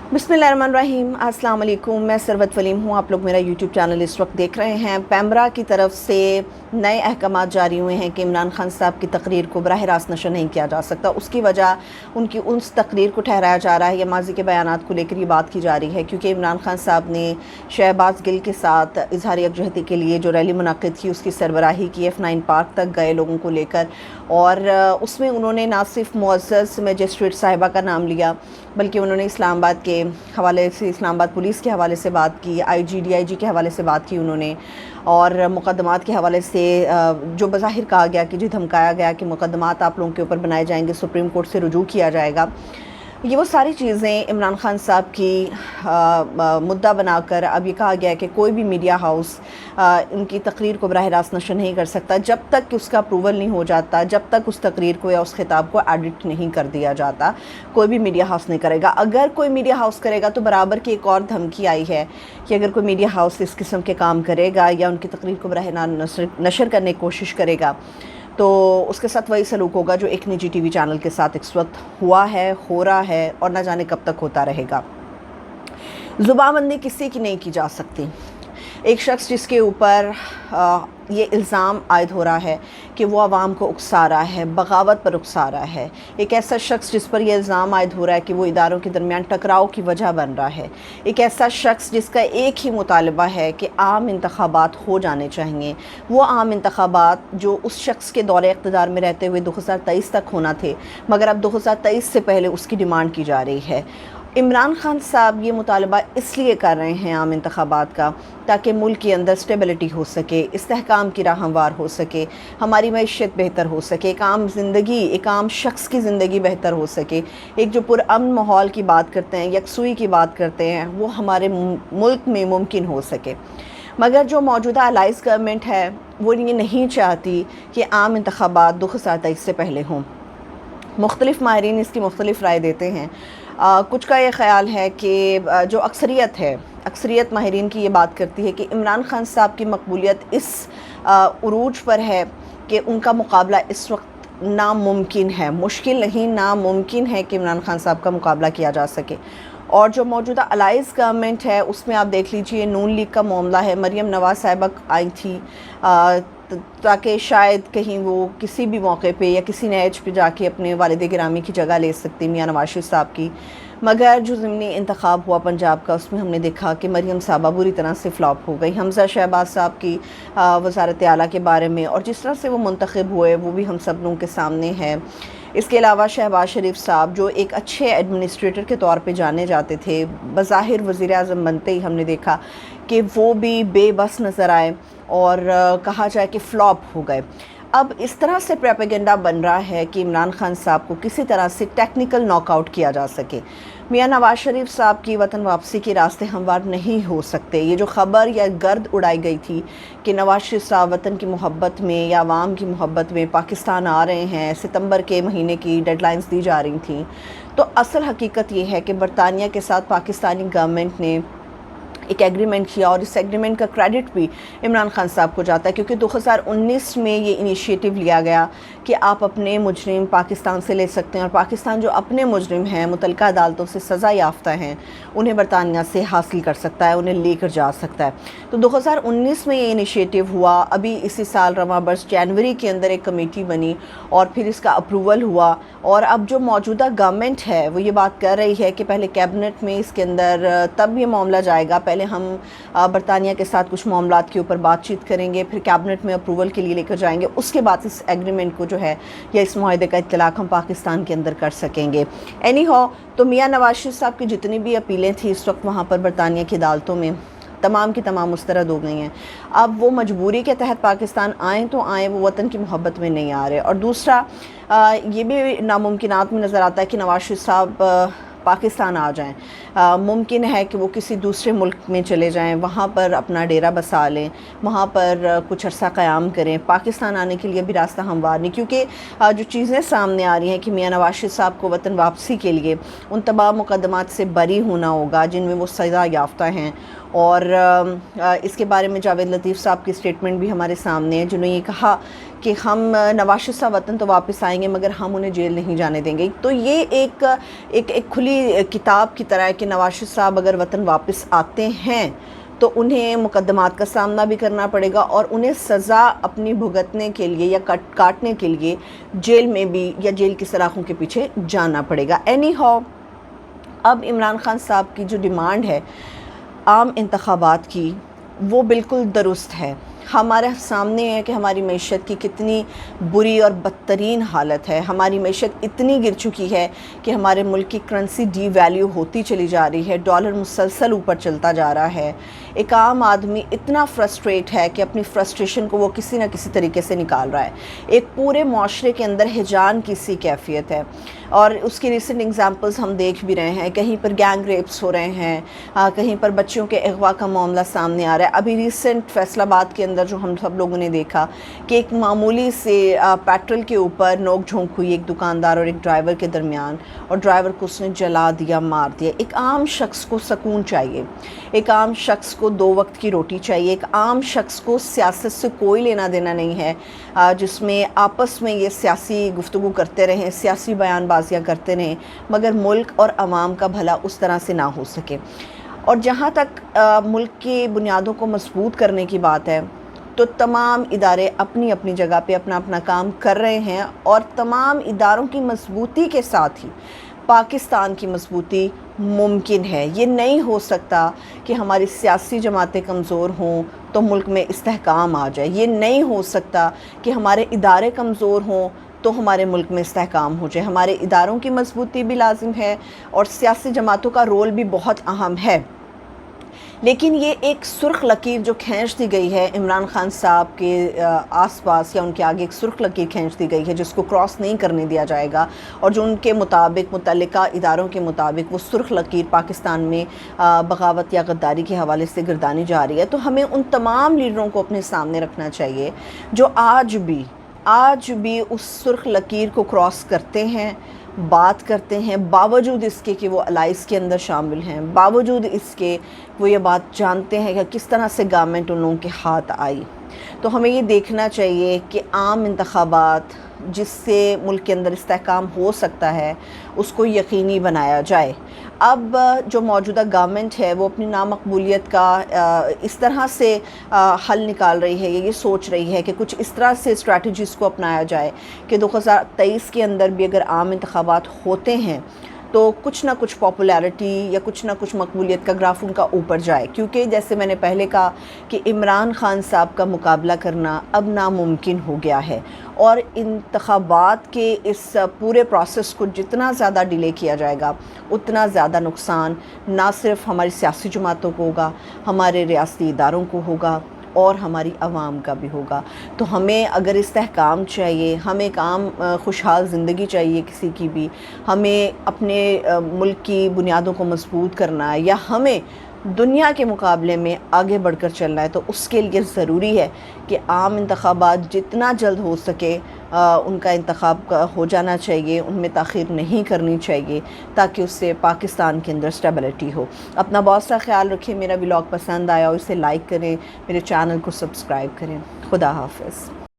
बिस्मिल्लाहिर्रहमानिर्रहीम। अस्सलाम वालेकुम। मैं सरवत वलीम हूँ। आप लोग मेरा यूट्यूब चैनल इस वक्त देख रहे हैं। पैमरा की तरफ से नए अहकामात जारी हुए हैं कि इमरान खान साहब की तकरीर को बराह रास्त नशर नहीं किया जा सकता। उसकी वजह उनकी उस तकरीर को ठहराया जा रहा है या माजी के बयानात को लेकर ये बात की जा रही है, क्योंकि इमरान खान साहब ने शहबाज गिल के साथ इजहार यकजहती के लिए जो रैली मुनक़्क़िद की उसकी सरबराही की। F9 पार्क तक गए लोगों को लेकर, और उसमें उन्होंने ना सिर्फ मुअज़्ज़ज़ मजिस्ट्रेट साहिबा का नाम लिया, बल्कि उन्होंने इस्लामाबाद के हवाले से, इस्लामाबाद पुलिस के हवाले से बात की, IG DIG के हवाले से बात की उन्होंने, और मुक़दमात के हवाले से जो बज़ाहिर कहा गया कि धमकाया गया कि मुक़दमात आप लोगों के ऊपर बनाए जाएंगे, सुप्रीम कोर्ट से रुजू किया जाएगा। ये वो सारी चीज़ें इमरान खान साहब की मुद्दा बनाकर अब ये कहा गया है कि कोई भी मीडिया हाउस इनकी तकरीर को बराह रास्त नशर नहीं कर सकता जब तक कि उसका अप्रूवल नहीं हो जाता, जब तक उस तकरीर को या उस खिताब को एडिट नहीं कर दिया जाता। कोई भी मीडिया हाउस नहीं करेगा। अगर कोई मीडिया हाउस करेगा तो बराबर की एक और धमकी आई है कि अगर कोई मीडिया हाउस इस किस्म के काम करेगा या उनकी तकरीर को बराह रास्त नशर करने की कोशिश करेगा तो उसके साथ वही सलूक होगा जो एक निजी TV चैनल के साथ इस वक्त हुआ है, हो रहा है और न जाने कब तक होता रहेगा। ज़ुबानबंदी किसी की नहीं की जा सकती। एक शख्स जिसके ऊपर ये इल्ज़ाम आयद हो रहा है कि वो आवाम को उकसा रहा है, बगावत पर उकसा रहा है, एक ऐसा शख्स जिस पर यह इल्ज़ाम आयद हो रहा है कि वो इदारों के दरमियान टकराव की वजह बन रहा है, एक ऐसा शख्स जिसका एक ही मुतालबा है कि आम इंतखाबात हो जाने चाहिए, वो आम इंतखाबात जो उस शख्स के दौरे इक़्तिदार में रहते हुए 2023 तक होना थे, मगर अब 2023 से पहले उसकी डिमांड की जा रही है। इमरान खान साहब ये मुतालबा इसलिए कर रहे हैं आम इंतखाबात का ताकि मुल्क के अंदर स्टेबिलिटी हो सके, इस्तेहकाम की राह हमवार हो सके, हमारी मईशत बेहतर हो सके, एक आम ज़िंदगी, एक आम शख्स की ज़िंदगी बेहतर हो सके, एक जो पुरअमन माहौल की बात करते हैं, यकसुई की बात करते हैं, वो हमारे मुल्क में मुमकिन हो सके। मगर जो मौजूदा अलाइज़ गवर्नमेंट है वो ये नहीं चाहती कि आम इंतखाबात 2023 से पहले हों। मुख्तलिफ़ माहिरीन इसकी मुख्तलिफ़ राय देते हैं। कुछ का ये ख़्याल है कि जो अक्सरियत है, अक्सरियत माहिरीन की ये बात करती है कि इमरान खान साहब की मकबूलियत इस उरूज पर है कि उनका मुकाबला इस वक्त नामुमकिन है, मुश्किल नहीं नामुमकिन है कि इमरान खान साहब का मुकाबला किया जा सके। और जो मौजूदा अलाइज़ गवर्नमेंट है उसमें आप देख लीजिए नून लीग का मामला है। मरियम नवाज़ साहिबा आई थी ताकि शायद कहीं वो किसी भी मौके पे या किसी नैज पे जाके अपने वालिद गिरामी की जगह ले सकती मियां नवाज शरीफ साहब की, मगर जो ज़मीनी इंतखाब हुआ पंजाब का उसमें हमने देखा कि मरियम साहबा बुरी तरह से फ्लॉप हो गई। हमज़ा शहबाज साहब की वज़ारत आला के बारे में और जिस तरह से वो मुंतखब हुए वो भी हम सब लोगों के सामने है। इसके अलावा शहबाज शरीफ साहब जो एक अच्छे एडमिनिस्ट्रेटर के तौर पे जाने जाते थे, बज़ाहिर वज़ीर आज़म बनते ही हमने देखा कि वो भी बेबस नज़र आए और कहा जाए कि फ्लॉप हो गए। अब इस तरह से प्रोपेगेंडा बन रहा है कि इमरान खान साहब को किसी तरह से टेक्निकल नॉकआउट किया जा सके। मियां नवाज शरीफ साहब की वतन वापसी के रास्ते हमवार नहीं हो सकते। ये जो ख़बर या गर्द उड़ाई गई थी कि नवाज शरीफ साहब वतन की मोहब्बत में या आवाम की मोहब्बत में पाकिस्तान आ रहे हैं, सितंबर के महीने की डेडलाइंस दी जा रही थी, तो असल हकीकत ये है कि बरतानिया के साथ पाकिस्तानी गवर्नमेंट ने एक एग्रीमेंट किया और इस एग्रीमेंट का क्रेडिट भी इमरान खान साहब को जाता है, क्योंकि 2019 में ये इनिशिएटिव लिया गया कि आप अपने मुजरिम पाकिस्तान से ले सकते हैं और पाकिस्तान जो अपने मुजरिम हैं, मुतल्लिका अदालतों से सज़ा याफ्ता हैं, उन्हें बरतानिया से हासिल कर सकता है, उन्हें लेकर जा सकता है। तो 2019 में ये इनिशिएटिव हुआ। अभी इसी साल रवां बरस जनवरी के अंदर एक कमेटी बनी और फिर इसका अप्रूवल हुआ, और अब जो मौजूदा गवर्नमेंट है वो ये बात कर रही है कि पहले कैबिनेट में इसके अंदर तब ये मामला जाएगा, पहले हम बरतानिया के साथ कुछ मामलात के ऊपर बातचीत करेंगे, फिर कैबिनेट में अप्रूवल के लिए लेकर जाएंगे, उसके बाद इस एग्रीमेंट को जो है या इस मुआहदे का इत्तलाक हम पाकिस्तान के अंदर कर सकेंगे। एनी हो, तो मियां नवाज शरीफ साहब की जितनी भी अपीलें थी इस वक्त वहाँ पर बरतानिया की अदालतों में तमाम की तमाम मुस्तरद हो गई हैं। अब वो मजबूरी के तहत पाकिस्तान आएँ तो आएँ, वो वतन की मोहब्बत में नहीं आ रहे। और दूसरा ये भी नामुमकिनात में नज़र आता है कि नवाज शरीफ साहब पाकिस्तान आ जाएं। मुमकिन है कि वो किसी दूसरे मुल्क में चले जाएं, वहाँ पर अपना डेरा बसा लें, वहाँ पर कुछ अरसा क़याम करें। पाकिस्तान आने के लिए भी रास्ता हमवार नहीं, क्योंकि जो चीज़ें सामने आ रही हैं कि मियां नवाज शरीफ साहब को वतन वापसी के लिए उन तमाम मुकदमात से बरी होना होगा जिनमें वो सज़ा याफ्ता हैं, اور اس کے بارے میں جاوید لطیف صاحب کی سٹیٹمنٹ بھی ہمارے سامنے ہے، جنہوں نے یہ کہا کہ ہم نواز شریف صاحب وطن تو واپس آئیں گے مگر ہم انہیں جیل نہیں جانے دیں گے۔ تو یہ ایک کھلی کتاب کی طرح ہے کہ نواز شریف صاحب اگر وطن واپس آتے ہیں تو انہیں مقدمات کا سامنا بھی کرنا پڑے گا اور انہیں سزا اپنی بھگتنے کے لیے یا کاٹنے کے لیے جیل میں بھی یا جیل کی سلاخوں کے پیچھے جانا پڑے گا۔ اینی ہاؤ، اب عمران خان صاحب کی جو ڈیمانڈ ہے عام انتخابات کی، وہ بالکل درست ہے۔ ہمارے سامنے ہے کہ ہماری معیشت کی کتنی بری اور بدترین حالت ہے، ہماری معیشت اتنی گر چکی ہے کہ ہمارے ملک کی کرنسی ڈی ویلیو ہوتی چلی جا رہی ہے، ڈالر مسلسل اوپر چلتا جا رہا ہے۔ ایک عام آدمی اتنا فرسٹریٹ ہے کہ اپنی فرسٹریشن کو وہ کسی نہ کسی طریقے سے نکال رہا ہے۔ ایک پورے معاشرے کے اندر ہجان کی سی کیفیت ہے، اور اس کی ریسنٹ ایگزامپلز ہم دیکھ بھی رہے ہیں۔ کہیں پر گینگ ریپس ہو رہے ہیں، کہیں پر بچوں کے اغوا کا معاملہ سامنے آ رہا ہے۔ ابھی ریسنٹ فیصل آباد کے اندر جو ہم سب لوگوں نے دیکھا کہ ایک معمولی سے پیٹرول کے اوپر نوک جھونک ہوئی ایک دکاندار اور ایک ڈرائیور کے درمیان، اور ڈرائیور کو اس نے جلا دیا، مار دیا۔ ایک عام شخص کو سکون چاہیے، ایک عام شخص کو 2 وقت کی روٹی چاہیے، ایک عام شخص کو سیاست سے کوئی لینا دینا نہیں ہے جس میں آپس میں یہ سیاسی گفتگو کرتے رہیں، سیاسی بیان بازیاں کرتے رہیں، مگر ملک اور عوام کا بھلا اس طرح سے نہ ہو سکے۔ اور جہاں تک ملک کی بنیادوں کو مضبوط کرنے کی بات ہے تو تمام ادارے اپنی اپنی جگہ پہ اپنا اپنا کام کر رہے ہیں، اور تمام اداروں کی مضبوطی کے ساتھ ہی پاکستان کی مضبوطی ممکن ہے۔ یہ نہیں ہو سکتا کہ ہماری سیاسی جماعتیں کمزور ہوں تو ملک میں استحکام آ جائے، یہ نہیں ہو سکتا کہ ہمارے ادارے کمزور ہوں تو ہمارے ملک میں استحکام ہو جائے۔ ہمارے اداروں کی مضبوطی بھی لازم ہے اور سیاسی جماعتوں کا رول بھی بہت اہم ہے، لیکن یہ ایک سرخ لکیر جو کھینچ دی گئی ہے عمران خان صاحب کے آس پاس یا ان کے آگے، ایک سرخ لکیر کھینچ دی گئی ہے جس کو کراس نہیں کرنے دیا جائے گا، اور جو ان کے مطابق متعلقہ اداروں کے مطابق وہ سرخ لکیر پاکستان میں بغاوت یا غداری کے حوالے سے گردانی جا رہی ہے۔ تو ہمیں ان تمام لیڈروں کو اپنے سامنے رکھنا چاہیے جو آج بھی اس سرخ لکیر کو کراس کرتے ہیں، بات کرتے ہیں، باوجود اس کے کہ وہ الائنس کے اندر شامل ہیں، باوجود اس کے وہ یہ بات جانتے ہیں کہ کس طرح سے گورنمنٹ ان لوگوں کے ہاتھ آئی۔ تو ہمیں یہ دیکھنا چاہیے کہ عام انتخابات جس سے ملک کے اندر استحکام ہو سکتا ہے اس کو یقینی بنایا جائے۔ اب جو موجودہ گورنمنٹ ہے وہ اپنی نامقبولیت کا اس طرح سے حل نکال رہی ہے، یہ سوچ رہی ہے کہ کچھ اس طرح سے اسٹریٹجیز کو اپنایا جائے کہ 2023 کے اندر بھی اگر عام انتخابات ہوتے ہیں تو کچھ نہ کچھ پاپولیرٹی یا کچھ نہ کچھ مقبولیت کا گراف ان کا اوپر جائے، کیونکہ جیسے میں نے پہلے کہا کہ عمران خان صاحب کا مقابلہ کرنا اب ناممکن ہو گیا ہے، اور انتخابات کے اس پورے پروسیس کو جتنا زیادہ ڈیلے کیا جائے گا اتنا زیادہ نقصان نہ صرف ہماری سیاسی جماعتوں کو ہوگا، ہمارے ریاستی اداروں کو ہوگا اور ہماری عوام کا بھی ہوگا۔ تو ہمیں اگر استحکام چاہیے، ہمیں ایک عام خوشحال زندگی چاہیے کسی کی بھی، ہمیں اپنے ملک کی بنیادوں کو مضبوط کرنا ہے، یا ہمیں دنیا کے مقابلے میں آگے بڑھ کر چلنا ہے، تو اس کے لیے ضروری ہے کہ عام انتخابات جتنا جلد ہو سکے ان کا انتخاب ہو جانا چاہیے، ان میں تاخیر نہیں کرنی چاہیے تاکہ اس سے پاکستان کے اندر اسٹیبلٹی ہو۔ اپنا بہت سا خیال رکھیں، میرا ولاگ پسند آیا اور اسے لائک کریں، میرے چینل کو سبسکرائب کریں۔ خدا حافظ۔